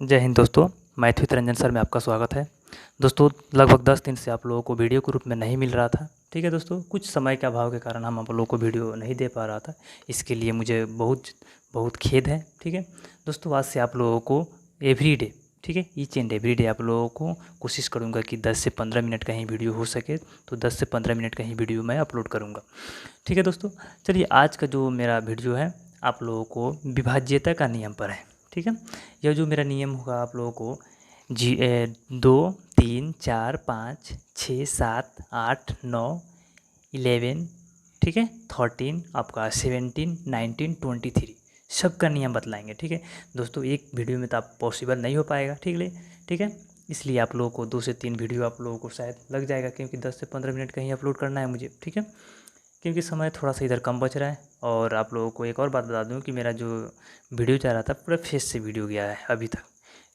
जय हिंद दोस्तों, मैं थ्वित रंजन सर में आपका स्वागत है। दोस्तों लगभग 10 दिन से आप लोगों को वीडियो के रूप में नहीं मिल रहा था। ठीक है दोस्तों, कुछ समय के अभाव के कारण हम आप लोगों को वीडियो नहीं दे पा रहा था। इसके लिए मुझे बहुत बहुत खेद है। ठीक है दोस्तों, आज से आप लोगों को एवरीडे, ठीक है, ईच एंड एवरीडे आप लोगों को कोशिश करूँगा कि 10 से 15 मिनट का ही वीडियो हो सके तो 10 से 15 मिनट का ही वीडियो मैं अपलोड करूँगा। ठीक है दोस्तों, चलिए आज का जो मेरा वीडियो है आप लोगों को विभाज्यता का नियम पर है। ठीक है, यह जो मेरा नियम होगा आप लोगों को 2 3 4 5 6 7 8 9 11, ठीक है, 13 आपका 17 19 23 सबका नियम बतलाएंगे। ठीक है दोस्तों, एक वीडियो में तो आप पॉसिबल नहीं हो पाएगा। ठीक है, इसलिए आप लोगों को 2 से 3 वीडियो आप लोगों को शायद लग जाएगा, क्योंकि 10 से 15 मिनट का ही अपलोड करना है मुझे। ठीक है, क्योंकि समय थोड़ा सा इधर कम बच रहा है। और आप लोगों को एक और बात बता दूं कि मेरा जो वीडियो जा रहा था पूरा फेस से वीडियो गया है अभी तक,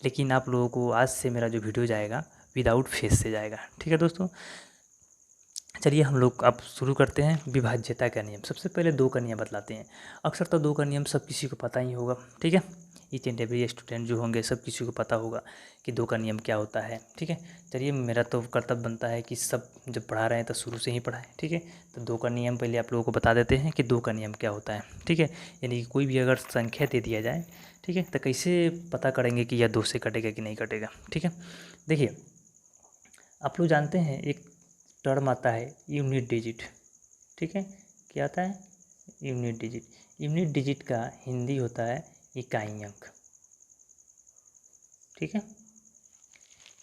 लेकिन आप लोगों को आज से मेरा जो वीडियो जाएगा विदाउट फेस से जाएगा। ठीक है दोस्तों, चलिए हम लोग अब शुरू करते हैं विभाज्यता का नियम। सबसे पहले 2 का नियम बतलाते हैं। अक्सर तो 2 का नियम सब किसी को पता ही होगा। ठीक है, ईच एंड एवरी स्टूडेंट जो होंगे सब किसी को पता होगा कि 2 का नियम क्या होता है। ठीक है, चलिए मेरा तो कर्तव्य बनता है कि सब जब पढ़ा रहे हैं तो शुरू से ही पढ़ाएं। ठीक है, तो 2 का नियम पहले आप लोगों को बता देते हैं कि 2 का नियम क्या होता है। ठीक है, यानी कि कोई भी अगर संख्या दे दिया जाए, ठीक है, तो कैसे पता करेंगे कि यह 2 से कटेगा कि नहीं कटेगा। ठीक है, देखिए आप लोग जानते हैं एक टर्म आता है यूनिट डिजिट। ठीक है, क्या आता है? Unit digit. यूनिट डिजिट का हिंदी होता है इकाई अंक। ठीक है,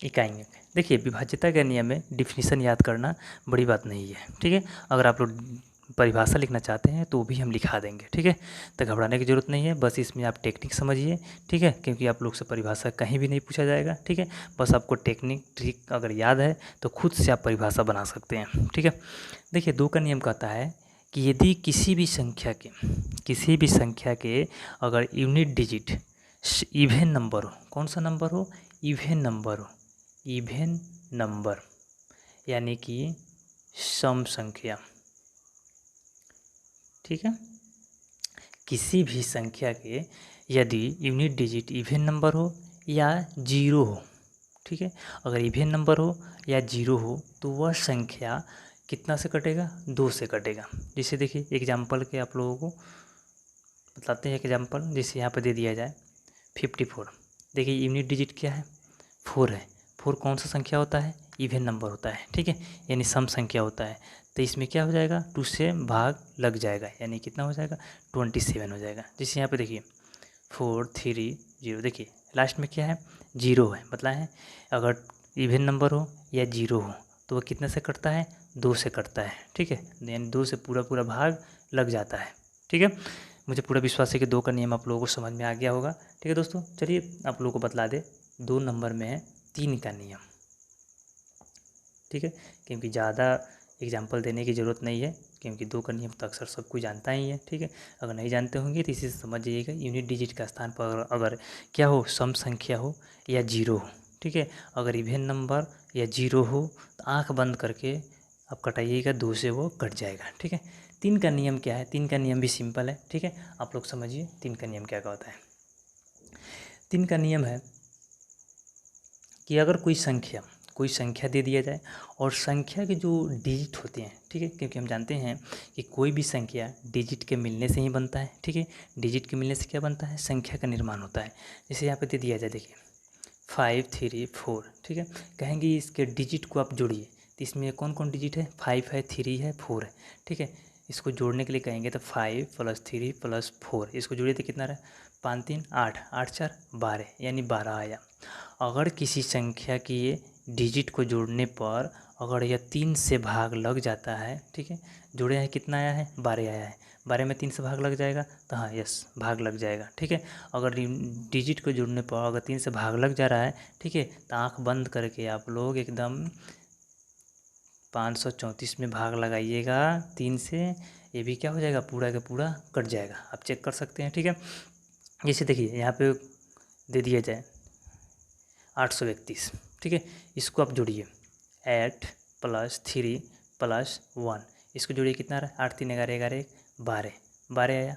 इकाई अंक। देखिए विभाज्यता का नियम में डिफिनीशन याद करना बड़ी बात नहीं है। ठीक है, अगर आप लोग परिभाषा लिखना चाहते हैं तो भी हम लिखा देंगे। ठीक है, तो घबराने की ज़रूरत नहीं है, बस इसमें आप टेक्निक समझिए। ठीक है, क्योंकि आप लोग से परिभाषा कहीं भी नहीं पूछा जाएगा। ठीक है, बस आपको टेक्निक ट्रिक अगर याद है तो खुद से आप परिभाषा बना सकते हैं। ठीक है, देखिए 2 का नियम कहता है कि यदि किसी भी संख्या के अगर यूनिट डिजिट इवन नंबर हो, कौन सा नंबर हो? इवन नंबर हो, इवन नंबर यानी कि सम संख्या। ठीक है, किसी भी संख्या के यदि यूनिट डिजिट इवन नंबर हो या जीरो हो, ठीक है, अगर इवन नंबर हो या जीरो हो तो वह संख्या कितना से कटेगा? 2 से कटेगा। जैसे देखिए एग्जाम्पल के आप लोगों को बताते हैं एग्जाम्पल, जैसे यहाँ पर दे दिया जाए 54। देखिए यूनिट डिजिट क्या है? 4 है। 4 कौन सा संख्या होता है? इवन नंबर होता है। ठीक है, यानी सम संख्या होता है। तो इसमें क्या हो जाएगा? 2 से भाग लग जाएगा, यानी कितना हो जाएगा? 27 हो जाएगा। जैसे यहाँ पे देखिए 4 3 0, देखिए लास्ट में क्या है? जीरो है, मतलब है अगर इवन नंबर हो या जीरो हो तो वह कितने से कटता है? 2 से कटता है। ठीक है, यानी 2 से पूरा पूरा भाग लग जाता है। ठीक है, मुझे पूरा विश्वास है कि 2 का नियम आप लोगों को समझ में आ गया होगा। ठीक है दोस्तों, चलिए आप लोगों को बतला दे 2 नंबर में है 3 का नियम। ठीक है, क्योंकि ज़्यादा एग्जाम्पल देने की ज़रूरत नहीं है, क्योंकि 2 का नियम तो अक्सर सब कोई जानता ही है। ठीक है, अगर नहीं जानते होंगे तो इसी से समझ जाइएगा। यूनिट डिजिट का स्थान पर अगर क्या हो? सम संख्या हो या जीरो हो। ठीक है, अगर इवन नंबर या जीरो हो तो आँख बंद करके आप कटाइएगा, 2 से वो कट जाएगा। ठीक है, 3 का नियम क्या है? 3 का नियम भी सिंपल है। ठीक है, आप लोग समझिए 3 का नियम क्या होता है। 3 का नियम है कि अगर कोई संख्या दे दिया जाए और संख्या के जो डिजिट होते हैं, ठीक है, क्योंकि हम जानते हैं कि कोई भी संख्या डिजिट के मिलने से ही बनता है। ठीक है, डिजिट के मिलने से क्या बनता है? संख्या का निर्माण होता है। जैसे यहाँ पे दे दिया जाए, देखिए 5 3 4। ठीक है, कहेंगे इसके डिजिट को आप जोड़िए, तो इसमें कौन कौन डिजिट है? 5 है, 3 है, 4 है। ठीक है, इसको जोड़ने के लिए कहेंगे तो 5 + 3 + 4, इसको जोड़िए तो कितना रहा? 5 3 8, 8 4 12, यानी 12 आया। अगर किसी संख्या की डिजिट को जोड़ने पर अगर यह 3 से भाग लग जाता है, ठीक है, जोड़े हैं कितना आया है? 12 आया है। 12 में 3 से भाग लग जाएगा, तो हाँ यस भाग लग जाएगा। ठीक है, अगर डिजिट को जोड़ने पर अगर 3 से भाग लग जा रहा है, ठीक है, तो आँख बंद करके आप लोग एकदम 534 में भाग लगाइएगा 3 से, ये भी क्या हो जाएगा? पूरा का पूरा कट जाएगा। आप चेक कर सकते हैं। ठीक है, जैसे देखिए यहाँ पे दे दिया जाए 831। ठीक है, इसको आप जोड़िए 8 + 3 + 1, इसको जोड़िए कितना आ रहा है? 8 3 11 11 12, 12 आया।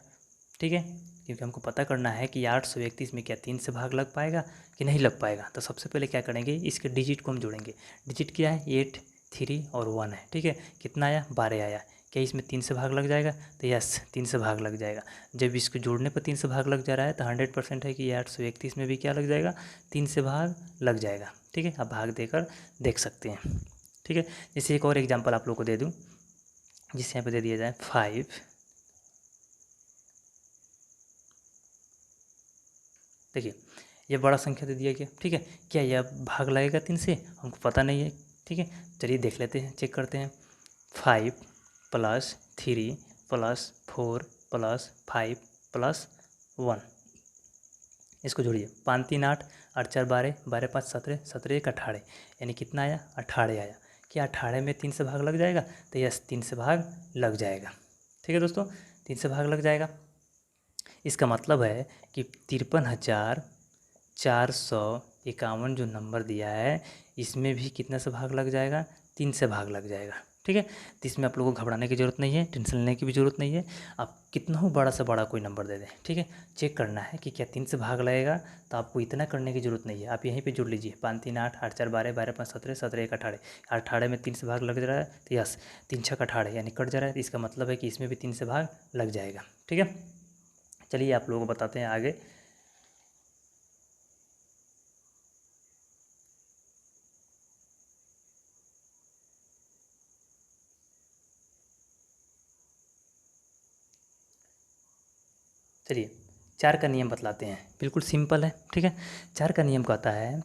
ठीक है, क्योंकि हमको पता करना है कि 831 में क्या 3 से भाग लग पाएगा कि नहीं लग पाएगा। तो सबसे पहले क्या करेंगे, इसके डिजिट को हम जोड़ेंगे। डिजिट क्या है, 8, 3 और 1 है, ठीक है। कितना आया, 12 आया। क्या इसमें 3 से भाग लग जाएगा, तो यस 3 से भाग लग जाएगा। जब इसको जोड़ने पर 3 से भाग लग जा रहा है तो 100% है कि 831 में भी क्या लग जाएगा, 3 से भाग लग जाएगा, ठीक है। अब भाग देकर देख सकते हैं, ठीक है। जैसे एक और एग्जांपल आप लोग को दे दूं, जिससे यहाँ पे दे दिया जाए 5, देखिए ये बड़ा संख्या दे दिया गया, ठीक है। क्या यह भाग लगेगा 3 से, हमको पता नहीं है, ठीक है। चलिए देख लेते हैं, चेक करते हैं। 5 + 3 + 4 + 5 + 1, इसको जोड़िए। 5 3 8, 8 4 12, 12 5 17, 17 1 18, यानी कितना आया, 18 आया। क्या 18 में 3 से भाग लग जाएगा, तो यस 3 से भाग लग जाएगा, ठीक है दोस्तों, 3 से भाग लग जाएगा। इसका मतलब है कि 53,451 जो नंबर दिया है, इसमें भी कितने से भाग लग जाएगा, 3 से भाग लग जाएगा, ठीक है। तो इसमें आप लोगों को घबराने की ज़रूरत नहीं है, टेंशन लेने की भी ज़रूरत नहीं है। आप कितना हो बड़ा से बड़ा कोई नंबर दे दें, ठीक है। चेक करना है कि क्या 3 से भाग लगेगा, तो आपको इतना करने की ज़रूरत नहीं है। आप यहीं पे जोड़ लीजिए, 5 3 8, 8 4 12, 12 5 17, 17 1 18, 18 में 3 से भाग लग रहा है, तो यस 3 6 18 यानी कट जा रहा है। तो इसका मतलब है कि इसमें भी 3 से भाग लग जाएगा, ठीक है। चलिए आप लोगों को बताते हैं आगे। चलिए 4 का नियम बतलाते हैं, बिल्कुल सिंपल है, ठीक है। 4 का नियम कहता है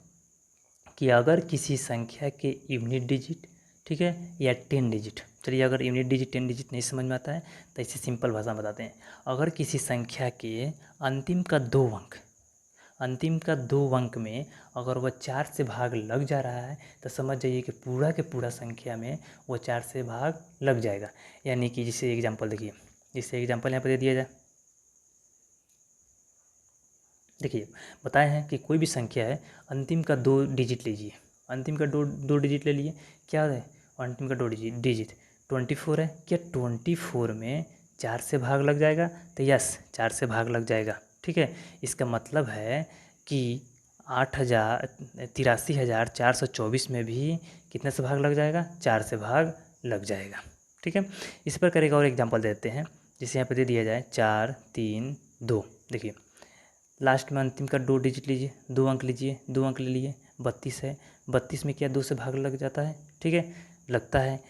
कि अगर किसी संख्या के यूनिट डिजिट, ठीक है, या 10 डिजिट, चलिए अगर यूनिट डिजिट 10 डिजिट नहीं समझ में आता है तो इसे सिंपल भाषा में बताते हैं। अगर किसी संख्या के अंतिम का 2 अंक, अंतिम का 2 अंक में अगर वह 4 से भाग लग जा रहा है, तो समझ जाइए कि पूरा के पूरा संख्या में वो 4 से भाग लग जाएगा। यानी कि जैसे एग्जांपल देखिए, जैसे एग्जांपल यहाँ पर दे दिया जाए, देखिए बताए हैं कि कोई भी संख्या है, अंतिम का 2 डिजिट लीजिए, अंतिम का दो डिजिट ले लिए, क्या है, अंतिम का 2 डिजिट 24 है। क्या 24 में 4 से भाग लग जाएगा, तो यस 4 से भाग लग जाएगा, ठीक है। इसका मतलब है कि 83,424 में भी कितने से भाग लग जाएगा, 4 से भाग लग जाएगा, ठीक है। इस पर करेगा और एग्जांपल देते हैं, जिसे यहाँ पे दे दिया जाए 4 3 2, देखिए लास्ट में अंतिम का 2 डिजिट लीजिए, 2 अंक लीजिए, 2 अंक ले लिए, 32 है। 32 में क्या 2 से भाग लग जाता है, ठीक है, लगता है।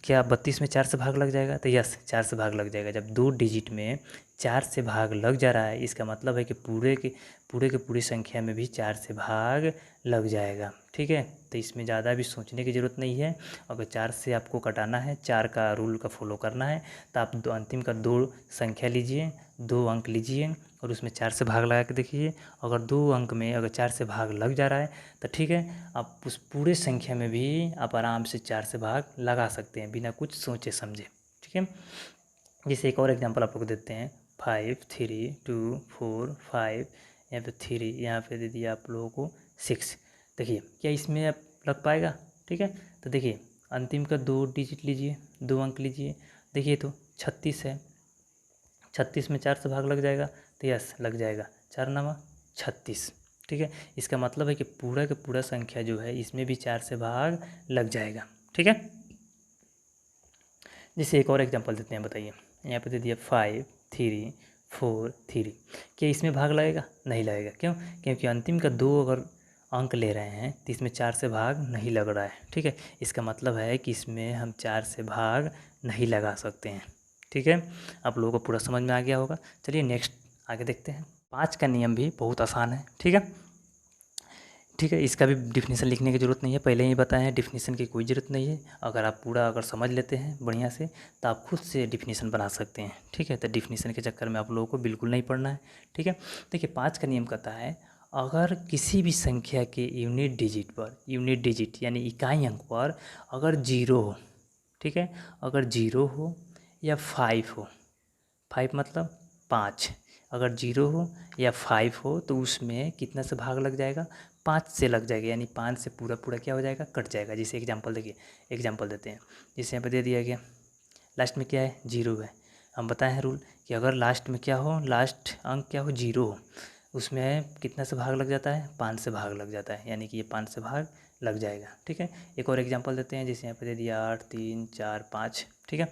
क्या 32 में 4 से भाग लग जाएगा, तो यस 4 से भाग लग जाएगा। जब 2 डिजिट में 4 से भाग लग जा रहा है, इसका मतलब है कि पूरी संख्या में भी 4 से भाग लग जाएगा, ठीक है। तो इसमें ज़्यादा भी सोचने की ज़रूरत नहीं है। अगर 4 से आपको कटाना है, 4 का रूल का फॉलो करना है, तो आप अंतिम का 2 संख्या लीजिए, 2 अंक लीजिए और उसमें 4 से भाग लगा के देखिए। अगर 2 अंक में अगर 4 से भाग लग जा रहा है, तो ठीक है, आप उस पूरे संख्या में भी आप आराम से 4 से भाग लगा सकते हैं बिना कुछ सोचे समझे, ठीक है। जैसे एक और एग्जांपल आप लोग को देते हैं, 5 3 2 4 5, यहाँ पे 3, यहाँ पे दे दिया आप लोगों को 6। देखिए क्या इसमें आप लग पाएगा, ठीक है। तो देखिए अंतिम का 2 डिजिट लीजिए, 2 अंक लीजिए, देखिए तो 36 है। 36 में 4 से भाग लग जाएगा, तो यस लग जाएगा, 4 9 36, ठीक है। इसका मतलब है कि पूरा का पूरा संख्या जो है, इसमें भी 4 से भाग लग जाएगा, ठीक है। जैसे एक और एग्जांपल देते हैं, बताइए यहाँ पे दे दिया 5 3 4 3, क्या इसमें भाग लगेगा, नहीं लगेगा। क्यों, क्योंकि अंतिम का 2 अगर अंक ले रहे हैं तो इसमें 4 से भाग नहीं लग रहा है, ठीक है। इसका मतलब है कि इसमें हम 4 से भाग नहीं लगा सकते हैं, ठीक है। आप लोगों को पूरा समझ में आ गया होगा। चलिए नेक्स्ट आगे देखते हैं। 5 का नियम भी बहुत आसान है, ठीक है, ठीक है। इसका भी डिफिनीसन लिखने की ज़रूरत नहीं है, पहले ही बताए हैं, डिफिनीसन की कोई ज़रूरत नहीं है। अगर आप पूरा अगर समझ लेते हैं बढ़िया से, तो आप खुद से डिफिनीसन बना सकते हैं, ठीक है। तो डिफिनीसन के चक्कर में आप लोगों को बिल्कुल नहीं पढ़ना है, ठीक है। देखिए 5 का नियम कहता है, अगर किसी भी संख्या के यूनिट डिजिट पर, यूनिट डिजिट यानी इकाई अंक पर अगर 0 हो, ठीक है, अगर 0 हो या 5 हो, 5 मतलब 5, अगर 0 हो या 5 हो तो उसमें कितना से भाग लग जाएगा, 5 से लग जाएगा। यानी 5 से पूरा पूरा क्या हो जाएगा, कट जाएगा। जैसे एग्जांपल देखिए, एग्जांपल देते हैं, जैसे यहाँ पे दे दिया गया, लास्ट में क्या है, 0 है। हम बताए हैं रूल कि अगर लास्ट में क्या हो, लास्ट अंक क्या हो, 0 हो, उसमें कितना से भाग लग जाता है, 5 से भाग लग जाता है, यानी कि ये 5 से भाग लग जाएगा। ठीक है, एक और एग्जांपल देते हैं, जैसे यहाँ पे दे दिया 8 3 4 5। ठीक है,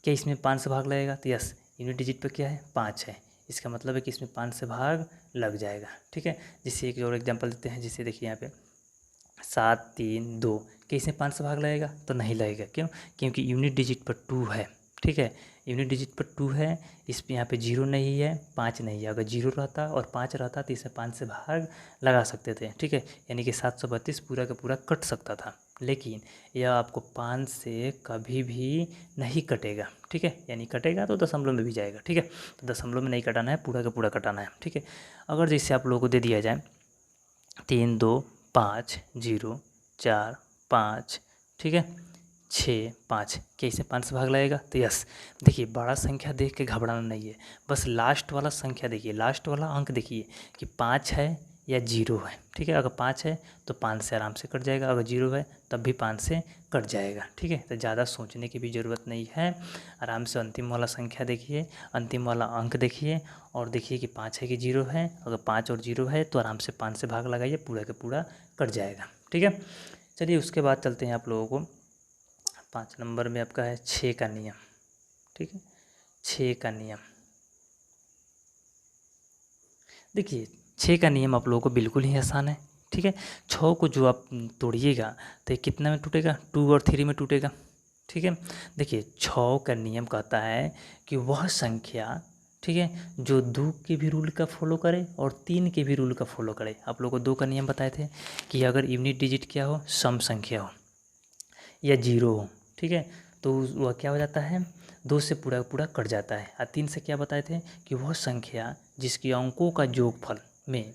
क्या इसमें 5 से भाग लगेगा, तो यस यूनिट डिजिट पे क्या है, 5 है, इसका मतलब है कि इसमें 5 से भाग लग जाएगा। ठीक है, जिससे एक और एग्जांपल देते हैं, जिससे देखिए यहाँ पे 7 3 2, क्या इसमें 5 से भाग लगेगा, तो नहीं लगेगा। क्यों, क्योंकि यूनिट डिजिट पर 2 है। ठीक है, यूनिट डिजिट पर 2 है, इस पे यहाँ पे 0 नहीं है, 5 नहीं है। अगर 0 रहता और 5 रहता तो इसमें 5 से भाग लगा सकते थे। ठीक है, यानी कि 732 पूरा का पूरा कट सकता था, लेकिन यह आपको 5 से कभी भी नहीं कटेगा। ठीक है, यानी कटेगा तो दशमलव में भी जाएगा। ठीक है, तो दशमलव में नहीं कटाना है, पूरा का पूरा कटाना है। ठीक है, अगर जैसे आप लोगों को दे दिया जाए 3 2 5 0 4 5, ठीक है 6 5, क्या इसे 5 से भाग लगेगा, तो यस। देखिए बड़ा संख्या देख के घबराना नहीं है, बस लास्ट वाला संख्या देखिए, लास्ट वाला अंक देखिए कि 5 है या 0 है। ठीक है, अगर 5 है तो 5 से आराम से कट जाएगा, अगर 0 है तब भी 5 से कट जाएगा। ठीक है, तो ज़्यादा सोचने की भी ज़रूरत नहीं है, आराम से अंतिम वाला संख्या देखिए, अंतिम वाला अंक देखिए और देखिए कि 5 है कि 0 है। अगर 5 और 0 है तो आराम से 5 से भाग लगाइए, पूरा का पूरा कट जाएगा। ठीक है, चलिए उसके बाद चलते हैं आप लोगों को 5 नंबर में आपका है 6 का नियम। ठीक है, 6 का नियम देखिए, 6 का नियम आप लोगों को बिल्कुल ही आसान है। ठीक है, 6 को जो आप तोड़िएगा तो ये कितना में टूटेगा, 2 और 3 में टूटेगा। ठीक है, देखिए 6 का नियम कहता है कि वह संख्या, ठीक है, जो 2 के भी रूल का फॉलो करे और 3 के भी रूल का फॉलो करे। आप लोगों को 2 का नियम बताए थे कि अगर यूनिट डिजिट क्या हो, सम संख्या हो या 0 हो, ठीक है, तो वह क्या हो जाता है, 2 से पूरा पूरा कट जाता है। और 3 से क्या बताए थे कि वह संख्या जिसकी अंकों का योगफल में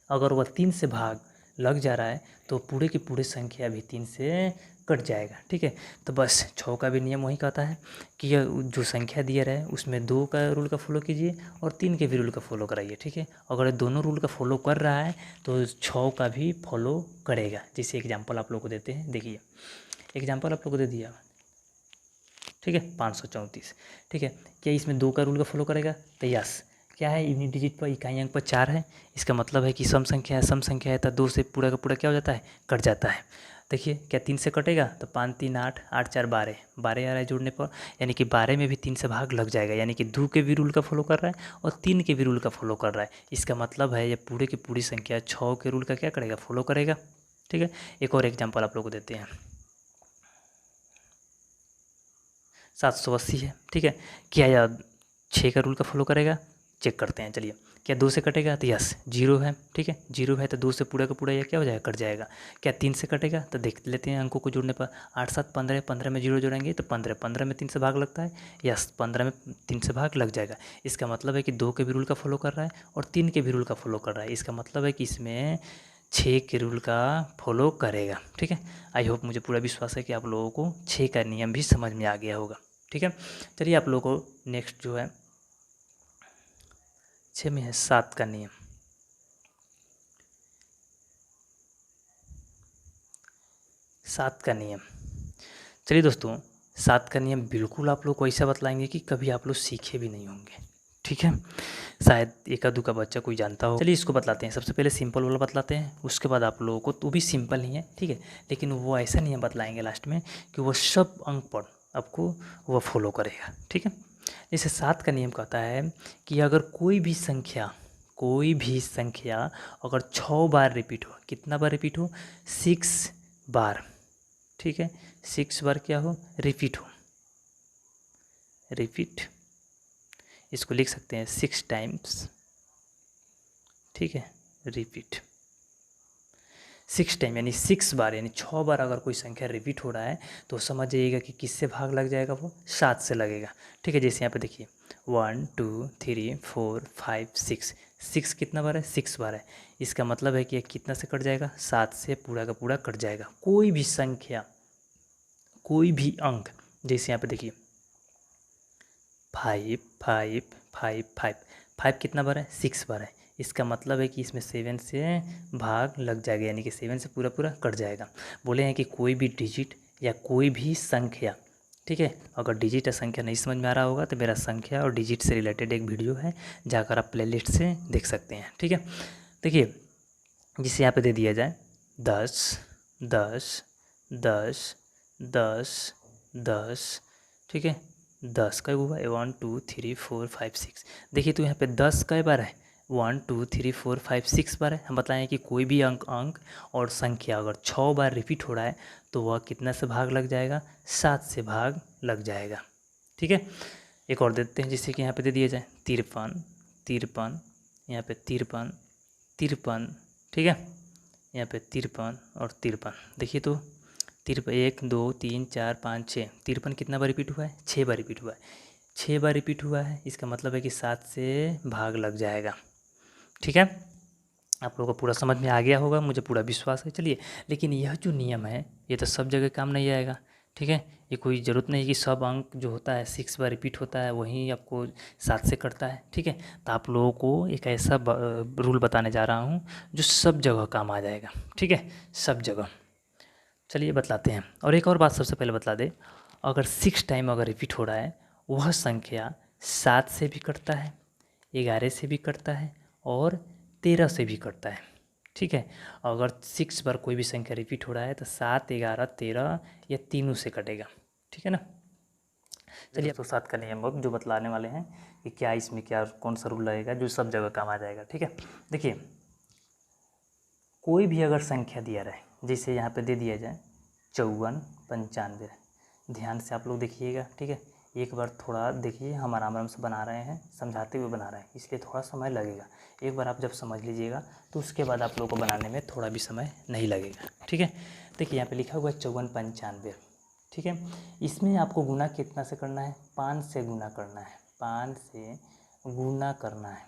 अगर वह 3 से भाग लग जा रहा है तो पूरे की पूरी संख्या भी 3 से कट जाएगा। ठीक है, तो बस 6 का भी नियम वही कहता है कि यह जो संख्या दिया रहा है उसमें 2 का रूल का फॉलो कीजिए और 3 के भी रूल का फॉलो कराइए। ठीक है, अगर दोनों रूल का फॉलो कर रहा है तो 6 का भी फॉलो करेगा। जैसे एग्जाम्पल आप लोग को देते हैं, देखिए एग्जाम्पल आप लोग को दे दिया, ठीक है 534। ठीक है, क्या इसमें 2 का रूल का फॉलो करेगा, तो यस। क्या है, यूनिट डिजिट पर इकाई अंक पर 4 है, इसका मतलब है कि सम संख्या है, सम संख्या है तो 2 से पूरा का पूरा क्या हो जाता है, कट जाता है। देखिए क्या 3 से कटेगा, तो 5 3 8 8 4 12 12 आ रहा है जोड़ने पर, यानी कि 12 में भी 3 से भाग लग जाएगा, यानी कि 2 के भी रूल का फॉलो कर रहा है और 3 के भी रूल का फॉलो कर रहा है। इसका मतलब है ये पूरे की पूरी संख्या 6 के रूल का क्या करेगा, फॉलो करेगा। ठीक है, एक और एग्जाम्पल आप लोग को देते हैं, 780 है। ठीक है, क्या यह 6 का रूल का फॉलो करेगा, चेक करते हैं। चलिए, क्या 2 से कटेगा, तो यस 0 है। ठीक है, 0 है तो 2 से पूरा का पूरा यह क्या हो जाएगा, कट जाएगा। क्या 3 से कटेगा, तो देख लेते हैं अंकों को जोड़ने पर, 8 7 15, 15 में 0 जोड़ेंगे तो 15, 15 में 3 से भाग लगता है, यस 15 में 3 से भाग लग जाएगा। इसका मतलब है कि 2 के भी रूल का फॉलो कर रहा है और 3 के भी रूल का फॉलो कर रहा है। इसका मतलब है कि इसमें 6 के रूल का फॉलो करेगा। ठीक है, आई होप, मुझे पूरा विश्वास है कि आप लोगों को 6 का नियम भी समझ में आ गया होगा। ठीक है, चलिए आप लोगों को नेक्स्ट जो है 6 में है 7 का नियम। 7 का नियम, चलिए दोस्तों 7 का नियम बिल्कुल आप लोग को ऐसा बतलाएंगे कि कभी आप लोग सीखे भी नहीं होंगे। ठीक है, शायद एक आधू का बच्चा कोई जानता हो। चलिए इसको बतलाते हैं, सबसे पहले सिंपल वाला बतलाते हैं, उसके बाद आप लोगों को, तो भी सिंपल ही है। ठीक है, लेकिन वो ऐसा नियम बतलाएंगे लास्ट में कि वो सब अंक पर आपको वो फॉलो करेगा। ठीक है, जैसे 7 का नियम कहता है कि अगर कोई भी संख्या अगर 6 बार रिपीट हो, कितना बार रिपीट हो, 6 बार। ठीक है, 6 बार क्या हो, रिपीट हो, रिपीट, इसको लिख सकते हैं 6 टाइम्स। ठीक है, रिपीट 6 टाइम यानी 6 बार, यानी 6 बार अगर कोई संख्या रिपीट हो रहा है तो समझ जाइएगा कि किससे भाग लग जाएगा, वो 7 से लगेगा। ठीक है, जैसे यहाँ पे देखिए 1 2 3 4 5 6, 6 कितना बार है, 6 बार है। इसका मतलब है कि ये कितना से कट जाएगा, 7 से पूरा का पूरा कट जाएगा। कोई भी संख्या, कोई भी अंक, जैसे यहाँ पे देखिए 5 5 5 5, 5 कितना बार है, 6 बार है। इसका मतलब है कि इसमें 7 से भाग लग जाएगा, यानी कि 7 से पूरा पूरा कट जाएगा। बोले हैं कि कोई भी डिजिट या कोई भी संख्या ठीक है। अगर डिजिट या संख्या नहीं समझ में आ रहा होगा तो मेरा संख्या और डिजिट से रिलेटेड एक वीडियो है, जाकर आप प्लेलिस्ट से देख सकते हैं। ठीक है, देखिए जिसे यहाँ पे दे दिया जाए 10 10 10 10 10, ठीक है। 10 कई हुआ है 1 2 3 4 5 6। देखिए तो यहाँ पे 10 कई बार है 1 2 3 4 5 6 बार है। हम बताएं कि कोई भी अंक और संख्या अगर 6 बार रिपीट हो रहा है तो वह कितना से भाग लग जाएगा, 7 से भाग लग जाएगा। ठीक है, एक और देते हैं जिससे कि यहाँ पे दे दिया जाए 53 53, यहाँ पे 53 53, ठीक है। यहाँ पे 53 और 53, देखिए तो 53 1 2 3 4 5 6, 53 कितना बार रिपीट हुआ है, 6 बार रिपीट हुआ है। 6 बार रिपीट हुआ है, इसका मतलब है कि 7 से भाग लग जाएगा। ठीक है, आप लोगों को पूरा समझ में आ गया होगा, मुझे पूरा विश्वास है। चलिए, लेकिन यह जो नियम है ये तो सब जगह काम नहीं आएगा। ठीक है, ये कोई ज़रूरत नहीं कि सब अंक जो होता है 6 बार रिपीट होता है वहीं आपको 7 से करता है। ठीक है, तो आप लोगों को एक ऐसा रूल बताने जा रहा हूँ जो सब जगह काम आ जाएगा। ठीक है, सब जगह। चलिए बतलाते हैं। और एक और बात सबसे पहले बतला दे, अगर 6 टाइम अगर रिपीट हो रहा है वह संख्या 7 से भी कटता है, 11 से भी कटता है और 13 से भी कटता है। ठीक है, अगर 6 बार कोई भी संख्या रिपीट हो रहा है तो 7 11 13 या तीनों से कटेगा। ठीक है ना। चलिए तो 7 का नियम अब जो बतलाने वाले हैं कि क्या इसमें क्या कौन सा रूल लगेगा जो सब जगह काम आ जाएगा। ठीक है, देखिए कोई भी अगर संख्या दिया रहे, जैसे यहाँ पे दे दिया जाए 54 95, ध्यान से आप लोग देखिएगा। ठीक है, एक बार थोड़ा देखिए, हम आराम आराम से बना रहे हैं, समझाते हुए बना रहे हैं, इसलिए थोड़ा समय लगेगा। एक बार आप जब समझ लीजिएगा तो उसके बाद आप लोग को बनाने में थोड़ा भी समय नहीं लगेगा। ठीक है, देखिए यहाँ पे लिखा हुआ है 54 95। ठीक है, इसमें आपको गुना कितना से करना है, 5 से गुना करना है, 5 से गुना करना है,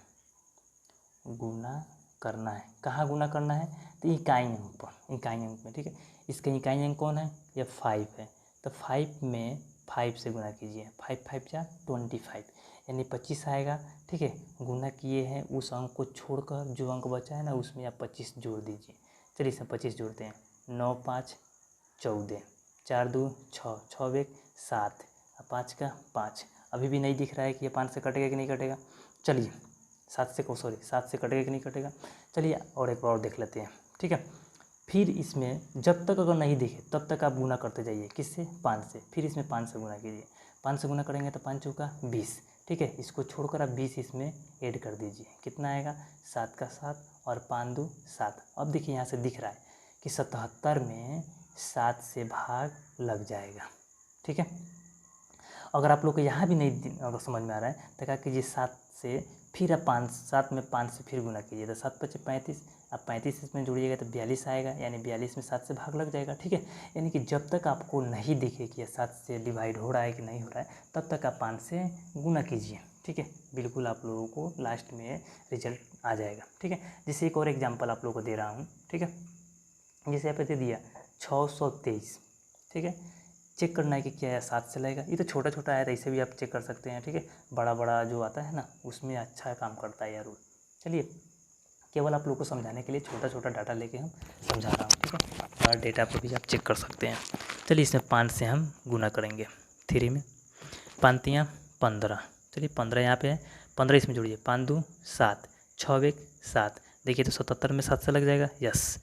गुना करना है। कहाँ गुना करना है, तो इकाई अंक पर, इकाई अंक में। ठीक है, इसका इकाई अंक कौन है, ये 5 है, तो 5 में 5 से गुना कीजिए, 5 5 जा 25, यानी 25 आएगा। ठीक है, गुना किए हैं उस अंक को छोड़कर जो अंक बचा है ना उसमें आप 25 जोड़ दीजिए। चलिए इसमें 25 जोड़ते हैं, 9 5 14, 4 2 6, 6 1 7, 5 का 5। अभी भी नहीं दिख रहा है कि ये 5 से कटेगा कि नहीं कटेगा। चलिए 7 से कटेगा कि नहीं कटेगा। चलिए और एक बार और देख लेते हैं। ठीक है, फिर इसमें जब तक अगर नहीं दिखे तब तक आप गुना करते जाइए, किससे, 5 से। फिर इसमें 5 से गुना कीजिए, 5 से गुना करेंगे तो 5 चौका 20। ठीक है, इसको छोड़कर आप 20 इसमें ऐड कर दीजिए, कितना आएगा, 7 का 7 और 5 2 7। अब देखिए यहाँ से दिख रहा है कि 77 में 7 से भाग लग जाएगा। ठीक है, अगर आप लोग को यहाँ भी नहीं अगर समझ में आ रहा है तो क्या कीजिए, 7 से फिर आप 7 में 5 से फिर गुना कीजिए, तो 7 5 35, अब 35 इसमें जोड़िएगा तो 42 आएगा, यानी 42 में 7 से भाग लग जाएगा। ठीक है, यानी कि जब तक आपको नहीं दिखे कि यह 7 से डिवाइड हो रहा है कि नहीं हो रहा है तब तक आप 5 से गुना कीजिए। ठीक है, बिल्कुल आप लोगों को लास्ट में रिजल्ट आ जाएगा। ठीक है, जैसे एक और एग्जाम्पल आप लोगों को दे रहा हूँ। ठीक है, जैसे यहाँ पे दे दिया 623। ठीक है, चेक करना है कि क्या है, 7 से लगेगा। ये तो छोटा छोटा है तो इसे भी आप चेक कर सकते हैं। ठीक है, बड़ा बड़ा जो आता है ना उसमें अच्छा काम करता है यार रूल। चलिए, केवल आप लोग को समझाने के लिए छोटा छोटा डाटा लेके हम समझा रहा हूँ। ठीक है, बड़ा डेटा पर भी आप चेक कर सकते हैं। चलिए इसमें 5 से हम गुना करेंगे, 3 में 5 3 15। चलिए 15 यहाँ पे है, 15 इसमें जोड़िए, 5 2 7, 6 1 7। देखिए तो 77 में 7 से लग जाएगा, यस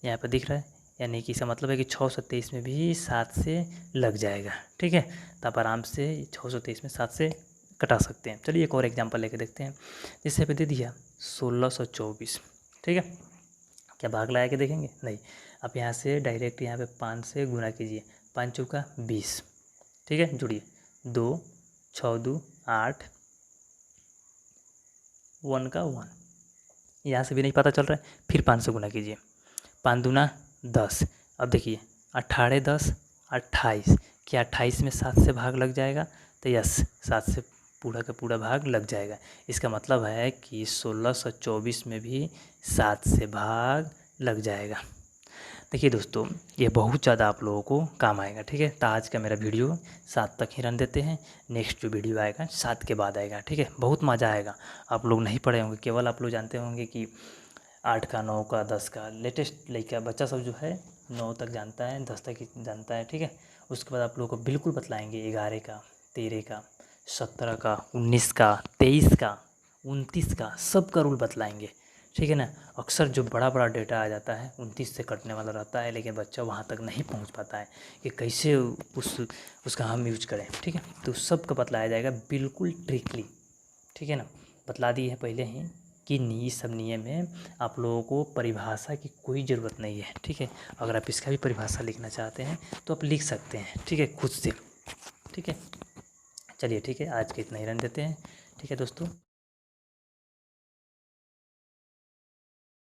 यहाँ पे दिख रहा है, यानी कि इसका मतलब है कि 623 में भी 7 से लग जाएगा। ठीक है, तो आप आराम से 623 में 7 से कटा सकते हैं। चलिए एक और एग्जांपल लेके देखते हैं। जैसे पे दे दिया 1624। ठीक है, क्या भाग लगा के देखेंगे, नहीं, आप यहाँ से डायरेक्ट यहाँ पे 5 से गुना कीजिए, 5 चौका 20। ठीक है, जुड़िए, 2 6 2 8, 1 का 1, यहाँ से भी नहीं पता चल रहा है, फिर 5 से गुना कीजिए, 5 दूना 10। अब देखिए 18 10 28, क्या 28 में 7 से भाग लग जाएगा, तो यस 7 से पूरा का पूरा भाग लग जाएगा। इसका मतलब है कि 1624 में भी 7 से भाग लग जाएगा। देखिए दोस्तों, ये बहुत ज़्यादा आप लोगों को काम आएगा। ठीक है, तो आज का मेरा वीडियो 7 तक ही रन देते हैं, नेक्स्ट जो वीडियो आएगा 7 के बाद आएगा। ठीक है, बहुत मज़ा आएगा। आप लोग नहीं पढ़े होंगे, केवल आप लोग जानते होंगे कि 8 का 9 का 10 का, लेटेस्ट लड़का बच्चा सब जो है 9 तक जानता है, 10 तक ही जानता है। ठीक है, उसके बाद आप लोगों को बिल्कुल बतलाएंगे 11 का, 13 का, 17 का, 19 का, 23 का, 29 का, सब का रूल बतलाएंगे, ठीक है ना। अक्सर जो बड़ा बड़ा डेटा आ जाता है 29 से कटने वाला रहता है, लेकिन बच्चा वहाँ तक नहीं पहुँच पाता है कि कैसे उसका हम यूज करें, ठीक है। तो सब का बतलाया जाएगा बिल्कुल ट्रिकली, ठीक है ना। बतला दी है पहले ही कि इस सब नियम में आप लोगों को परिभाषा की कोई ज़रूरत नहीं है, ठीक है। अगर आप इसका भी परिभाषा लिखना चाहते हैं तो आप लिख सकते हैं, ठीक है, खुद से, ठीक है। चलिए ठीक है, आज के इतना ही रहने देते हैं, ठीक है दोस्तों।